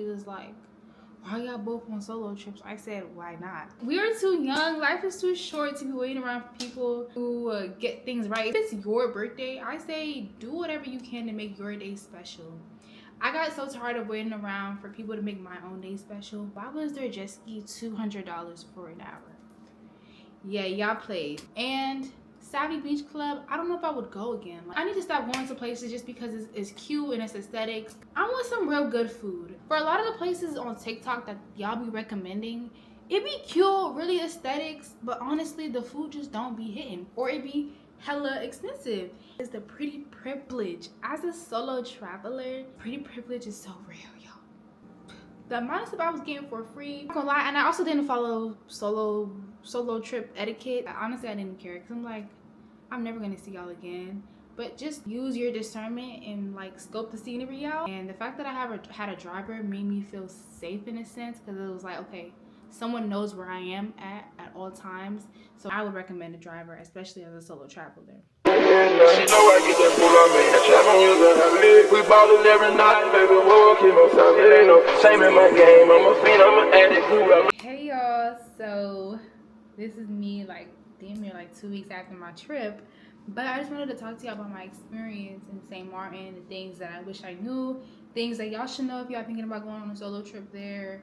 He was like, why y'all both on solo trips? I said, why not? We are too young. Life is too short to be waiting around for people to get things right. If it's your birthday, I say do whatever you can to make your day special. I got so tired of waiting around for people to make my own day special. Why was their jet ski $200 for an hour? Yeah, y'all played. And Savvy Beach Club, I don't know if I would go again. Like, I need to stop going to places just because it's cute and it's aesthetics. I want some real good food. For a lot of the places on TikTok that y'all be recommending, it be cute, really aesthetics, but honestly, the food just don't be hitting. Or it be hella expensive. It's the pretty privilege. As a solo traveler, pretty privilege is so real, y'all. The amount of stuff I was getting for free, I'm not gonna lie, and I also didn't follow solo trip etiquette. Honestly, I didn't care because I'm like, I'm never gonna see y'all again. But just use your discernment and like scope the scenery out. And the fact that I had a driver made me feel safe in a sense, because it was like, okay, someone knows where I am at all times. So I would recommend a driver, especially as a solo traveler. She know I get that pull on me. Trap on you, we ballin' every night, baby. Walking on top, it ain't no shame in my game. I'm a fiend, I'm an addict. Hey y'all, so this is me like damn near like 2 weeks after my trip, but I just wanted to talk to y'all about my experience in St. Martin, the things that I wish I knew, things that y'all should know if y'all thinking about going on a solo trip there,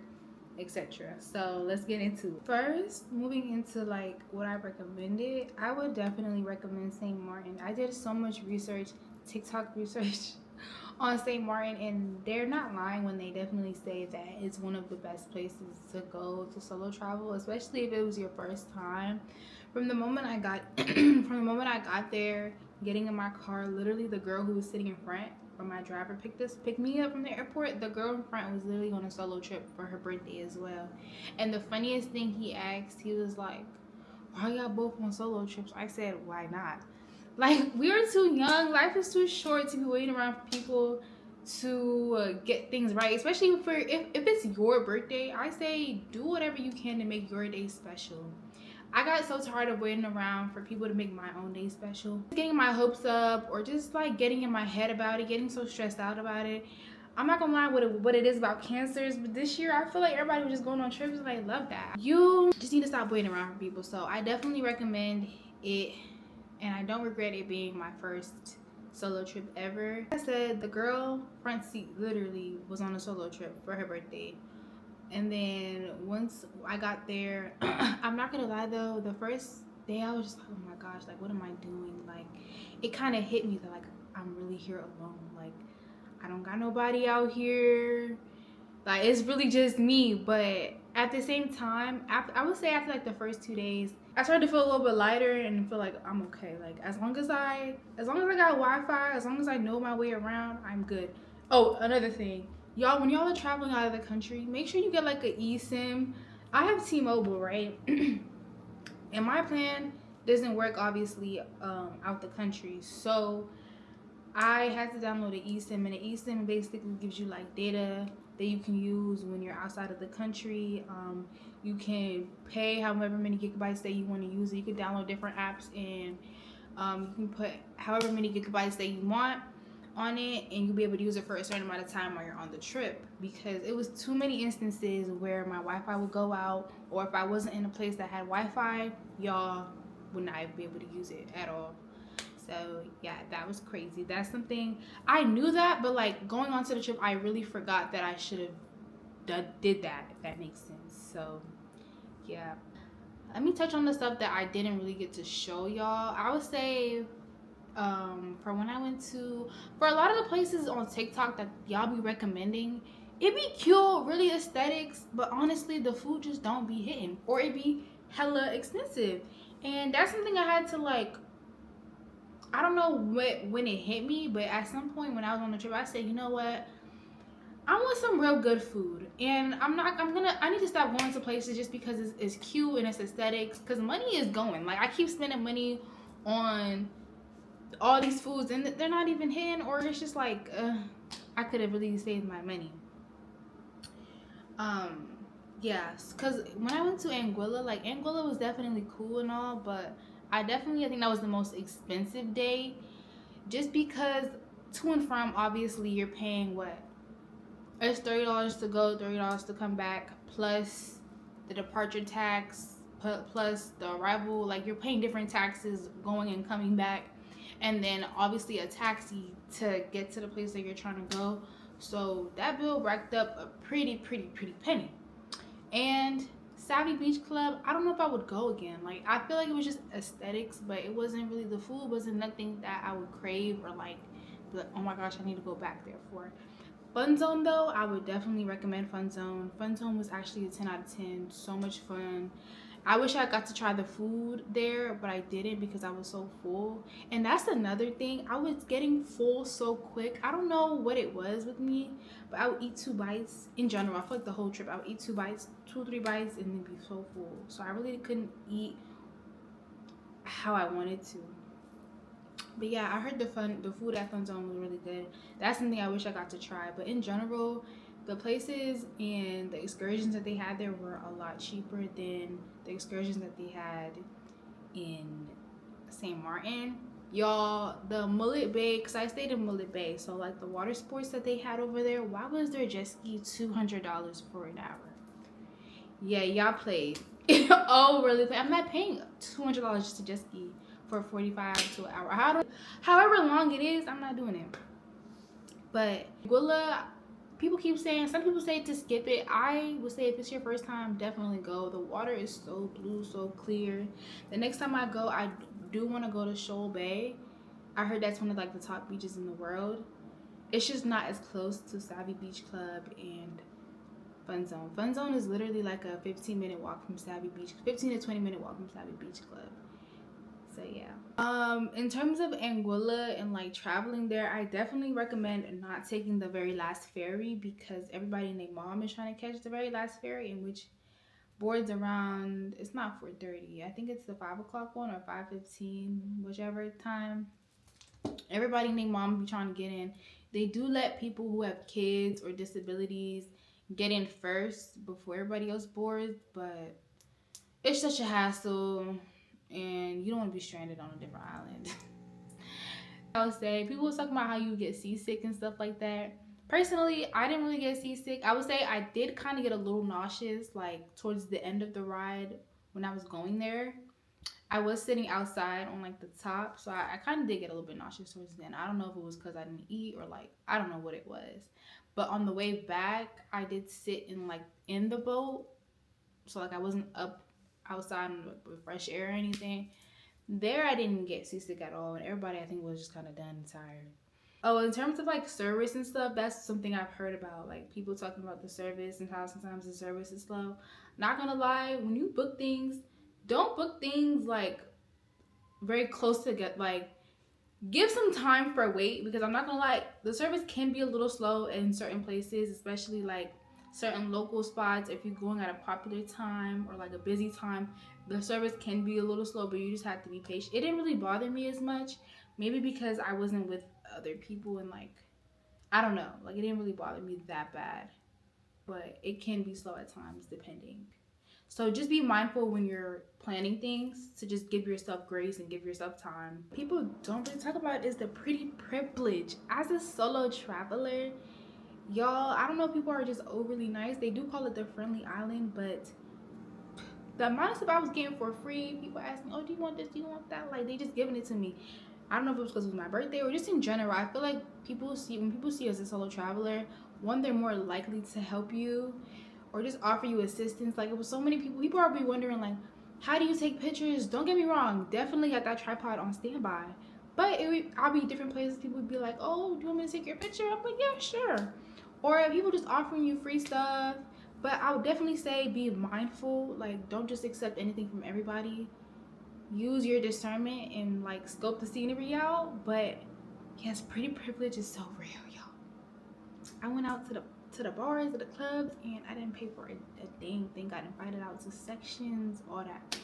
etc. So let's get into it. First, moving into like what I recommended, I would definitely recommend St. Martin. I did so much research, TikTok research on St. Martin, and they're not lying when they definitely say that it's one of the best places to go to solo travel, especially if it was your first time. From the moment I got there, getting in my car, literally the girl who was sitting in front, or my driver picked me up from the airport, the girl in front was literally on a solo trip for her birthday as well. And the funniest thing he asked, he was like, why y'all both on solo trips? I said, why not? Like, we are too young. Life is too short to be waiting around for people to get things right. Especially if it's your birthday, I say do whatever you can to make your day special. I got so tired of waiting around for people to make my own day special. Getting my hopes up, or just like getting in my head about it, getting so stressed out about it. I'm not gonna lie what it is about cancers, but this year I feel like everybody was just going on trips and I love that. You just need to stop waiting around for people. So I definitely recommend it, and I don't regret it being my first solo trip ever. Like I said, the girl front seat literally was on a solo trip for her birthday. And then once I got there, I'm not gonna lie though, the first day I was just like, oh my gosh, like what am I doing? Like it kind of hit me that like I'm really here alone. Like I don't got nobody out here. Like it's really just me. But at the same time, I would say after like the first 2 days, I started to feel a little bit lighter and feel like I'm okay. Like as long as I got Wi-Fi, as long as I know my way around, I'm good. Oh, another thing, y'all, when y'all are traveling out of the country, make sure you get like an eSIM. I have T-Mobile, right? And my plan doesn't work obviously out the country, so I had to download an eSIM, and the eSIM basically gives you like data that you can use when you're outside of the country. You can pay however many gigabytes that you want to use it. You can download different apps, and you can put however many gigabytes that you want on it, and you'll be able to use it for a certain amount of time while you're on the trip. Because it was too many instances where my Wi-Fi would go out, or if I wasn't in a place that had Wi-Fi, y'all would not be able to use it at all. So yeah, that was crazy. That's something I knew that, but like going on to the trip, I really forgot that I should have did that, if that makes sense. So yeah, let me touch on the stuff that I didn't really get to show y'all. I would say for when I went to, for a lot of the places on TikTok that y'all be recommending, it be cute, really aesthetics, but honestly the food just don't be hitting, or it be hella expensive. And that's something I had to like, I don't know when it hit me, but at some point when I was on the trip, I said, you know what? I want some real good food, and I need to stop going to places just because it's cute and it's aesthetics. Because money is going. Like I keep spending money on all these foods, and they're not even hitting, or it's just like I could have really saved my money. Yeah, because when I went to Anguilla, like Anguilla was definitely cool and all, but I think that was the most expensive day, just because to and from, obviously you're paying what, It's $30 to go, $30 to come back, plus the departure tax, plus the arrival. Like you're paying different taxes going and coming back, and then obviously a taxi to get to the place that you're trying to go. So that bill racked up a pretty penny. And Savvy Beach Club, I don't know if I would go again. Like I feel like it was just aesthetics, but it wasn't really, the food wasn't nothing that I would crave or like, oh my gosh, I need to go back there for. Fun Zone though, I would definitely recommend Fun Zone. Fun Zone was actually a 10 out of 10. So much fun. I wish I got to try the food there, but I didn't because I was so full. And that's another thing. I was getting full so quick. I don't know what it was with me, but I would eat 2 bites in general. I feel like the whole trip I would eat 2 bites, 2 or 3 bites, and then be so full. So I really couldn't eat how I wanted to. But yeah, I heard the food at Fun Zone was really good. That's something I wish I got to try. But in general, the places and the excursions that they had there were a lot cheaper than the excursions that they had in St. Martin. Y'all, the Mullet Bay, because I stayed in Mullet Bay, so like the water sports that they had over there, why was their jet ski $200 for an hour? Yeah, y'all played. Oh, really? I'm not paying $200 just to jet ski for 45 to an hour. However long it is, I'm not doing it. But Anguilla, people keep saying, some people say to skip it. I would say if it's your first time, definitely go. The water is so blue, so clear. The next time I go, I do want to go to Shoal Bay. I heard that's one of like the top beaches in the world. It's just not as close to Savvy Beach Club and Fun Zone. Fun Zone is literally like a 15-minute walk from Savvy Beach, 15 to 20-minute walk from Savvy Beach Club. So yeah. In terms of Anguilla and like traveling there, I definitely recommend not taking the very last ferry because everybody and their mom is trying to catch the very last ferry, in which boards around, it's not 4:30. I think it's the 5 o'clock one or 5:15, whichever time. Everybody and their mom be trying to get in. They do let people who have kids or disabilities get in first before everybody else boards, but it's such a hassle and you don't want to be stranded on a different island. I would say people was talking about how you get seasick and stuff like that. Personally, I didn't really get seasick. I would say I did kind of get a little nauseous like towards the end of the ride when I was going there. I was sitting outside on like the top, so I kind of did get a little bit nauseous towards the end. I don't know if it was because I didn't eat or like I don't know what it was. But on the way back, I did sit in like in the boat, so like I wasn't up outside with fresh air or anything. There, I didn't get seasick at all, and everybody I think was just kind of done and tired. Oh, in terms of like service and stuff, that's something I've heard about. Like people talking about the service and how sometimes the service is slow. Not gonna lie, when you book things, don't book things like very close to get like give some time for wait because I'm not gonna lie, the service can be a little slow in certain places, especially like certain local spots. If you're going at a popular time or like a busy time, the service can be a little slow, but you just have to be patient. It didn't really bother me as much, maybe because I wasn't with other people and like I don't know, like it didn't really bother me that bad, but it can be slow at times depending. So just be mindful when you're planning things to just give yourself grace and give yourself time. People don't really talk about is the pretty privilege. As a solo traveler, y'all, I don't know if people are just overly nice. They do call it the friendly island, but the amount of stuff I was getting for free, people asking, oh, do you want this? Do you want that? Like, they just giving it to me. I don't know if it was because it was my birthday or just in general. I feel like when people see you as a solo traveler, one, they're more likely to help you or just offer you assistance. Like, it was so many people are be wondering, like, how do you take pictures? Don't get me wrong. Definitely had that tripod on standby. But I'll be different places. People would be like, oh, do you want me to take your picture? I'm like, yeah, sure. Or people just offering you free stuff. But I would definitely say be mindful. Like, don't just accept anything from everybody. Use your discernment and, like, scope the scenery out. But, yes, pretty privilege is so real, y'all. I went out to the bars, to the clubs, and I didn't pay for a dang thing. Got invited out to sections, all that.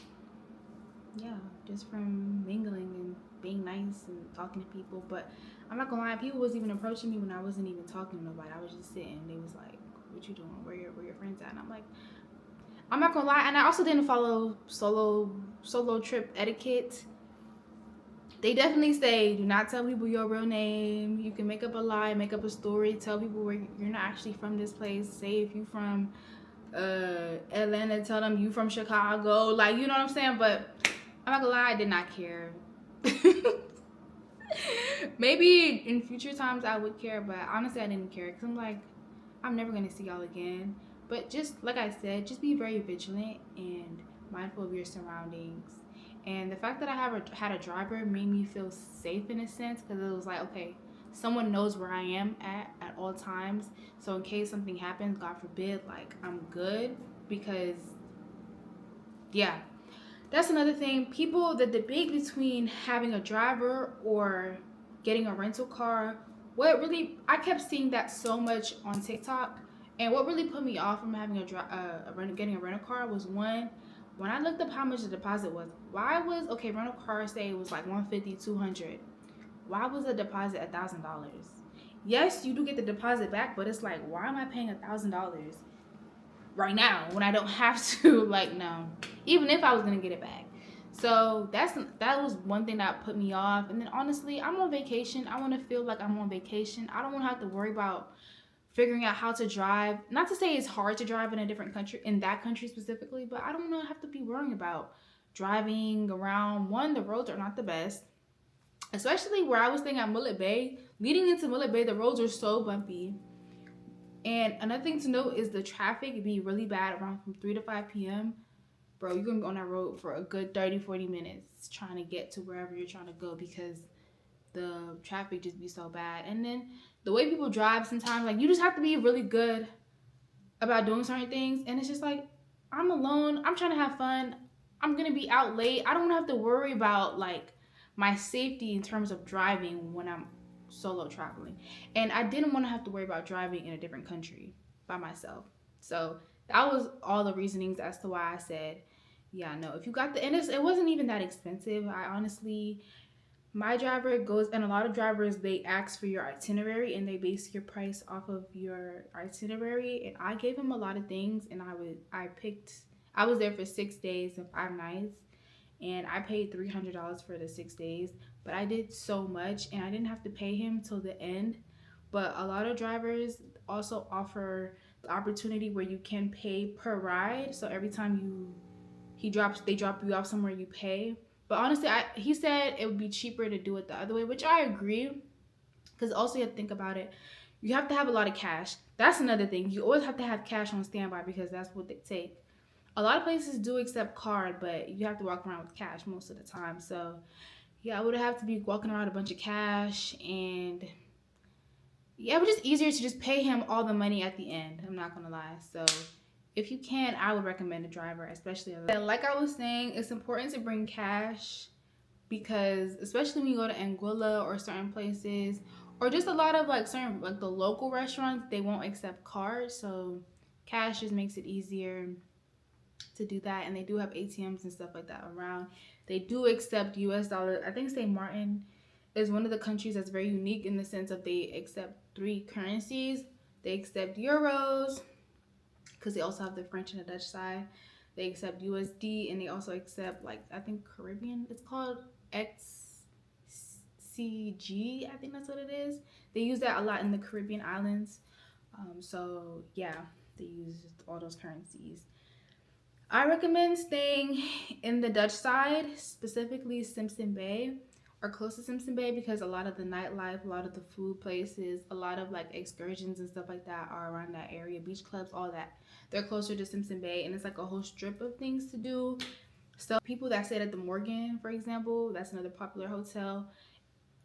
Yeah, just from mingling and being nice and talking to people. But I'm not gonna lie, people was even approaching me when I wasn't even talking to nobody. I was just sitting. They was like, what you doing? Where your friends at? And I'm like, I'm not gonna lie. And I also didn't follow solo trip etiquette. They definitely say do not tell people your real name. You can make up a lie, make up a story, tell people where you're not actually from this place. Say if you from Atlanta, tell them you from Chicago. Like, you know what I'm saying? But I'm not gonna lie, I did not care. Maybe in future times I would care, but honestly I didn't care because I'm like, I'm never gonna see y'all again. But just like I said, just be very vigilant and mindful of your surroundings. And the fact that had a driver made me feel safe in a sense because it was like, okay, someone knows where I am at all times. So in case something happens, God forbid, like I'm good because yeah, that's another thing. People, the debate between having a driver or getting a rental car, what really, I kept seeing that so much on TikTok. And what really put me off from having getting a rental car was one, when I looked up how much the deposit was, why was, okay, rental car say it was like 150, 200. Why was the deposit $1,000? Yes, you do get the deposit back, but it's like, why am I paying $1,000 right now when I don't have to? Like, no, even if I was gonna get it back. So that was one thing that put me off. And then honestly, I'm on vacation. I want to feel like I'm on vacation. I don't want to have to worry about figuring out how to drive. Not to say it's hard to drive in a different country, in that country specifically, but I don't want to have to be worrying about driving around. One, the roads are not the best, especially where I was staying at Mullet Bay. Leading into Mullet Bay, the roads are so bumpy. And another thing to note is the traffic be really bad around from 3 to 5 p.m. Bro, you're going to be on that road for a good 30, 40 minutes trying to get to wherever you're trying to go because the traffic just be so bad. And then the way people drive sometimes, like, you just have to be really good about doing certain things. And it's just like, I'm alone. I'm trying to have fun. I'm going to be out late. I don't have to worry about, like, my safety in terms of driving when I'm solo traveling. And I didn't want to have to worry about driving in a different country by myself. So that was all the reasonings as to why I said, yeah, no, if you got the, and it wasn't even that expensive. I honestly, my driver goes, and a lot of drivers, they ask for your itinerary and they base your price off of your itinerary. And I gave him a lot of things, and I was there for 6 days and 5 nights, and I paid $300 for the 6 days. But I did so much, and I didn't have to pay him till the end. But a lot of drivers also offer the opportunity where you can pay per ride. So every time they drop you off somewhere, you pay. But honestly, he said it would be cheaper to do it the other way, which I agree. Because also you have to think about it. You have to have a lot of cash. That's another thing. You always have to have cash on standby because that's what they take. A lot of places do accept card, but you have to walk around with cash most of the time. So yeah, I would have to be walking around a bunch of cash, and yeah, it was just easier to just pay him all the money at the end. I'm not gonna lie. So if you can, I would recommend a driver, especially. And like I was saying, it's important to bring cash because especially when you go to Anguilla or certain places, or just a lot of like certain, like the local restaurants, they won't accept cards. So cash just makes it easier to do that. And they do have ATMs and stuff like that around. They do accept US dollars. I think St. Martin is one of the countries that's very unique in the sense of they accept three currencies. They accept euros because they also have the French and the Dutch side. They accept USD, and they also accept, like, I think Caribbean. It's called XCG. I think that's what it is. They use that a lot in the Caribbean islands. So yeah, they use all those currencies. I recommend staying in the Dutch side, specifically Simpson Bay or close to Simpson Bay, because a lot of the nightlife, a lot of the food places, a lot of like excursions and stuff like that are around that area. Beach clubs, all that. They're closer to Simpson Bay, and it's like a whole strip of things to do. So people that stayed at the Morgan, for example, that's another popular hotel.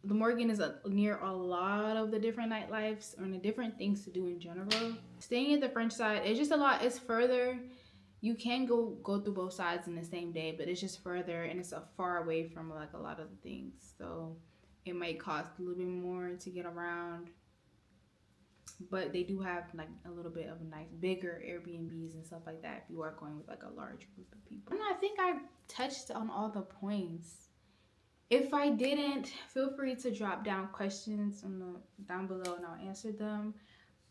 The Morgan is near a lot of the different nightlifes and the different things to do in general. Staying at the French side, it's just a lot. It's further. You can go through both sides in the same day, but it's just further and it's a far away from like a lot of the things. So it might cost a little bit more to get around, but they do have like a little bit of nice bigger Airbnbs and stuff like that if you are going with like a large group of people. And I think I touched on all the points. If I didn't, feel free to drop down questions down below and I'll answer them.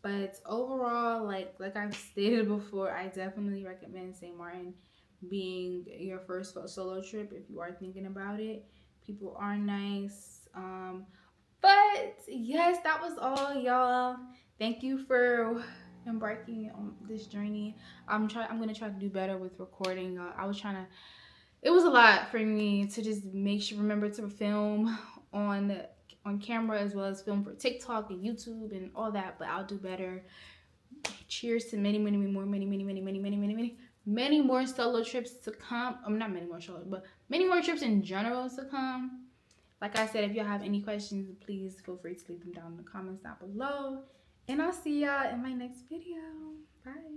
But overall, like I've stated before, I definitely recommend St. Martin being your first solo trip if you are thinking about it. People are nice. But yes, that was all, y'all. Thank you for embarking on this journey. I'm gonna try to do better with recording. I was trying to. It was a lot for me to just make sure remember to film on on camera as well as film for TikTok and YouTube and all that. But I'll do better. Cheers to many more solo trips to come. Not many more solo, but many more trips in general to come. Like I said, if y'all have any questions, please feel free to leave them down in the comments down below. And I'll see y'all in my next video. Bye.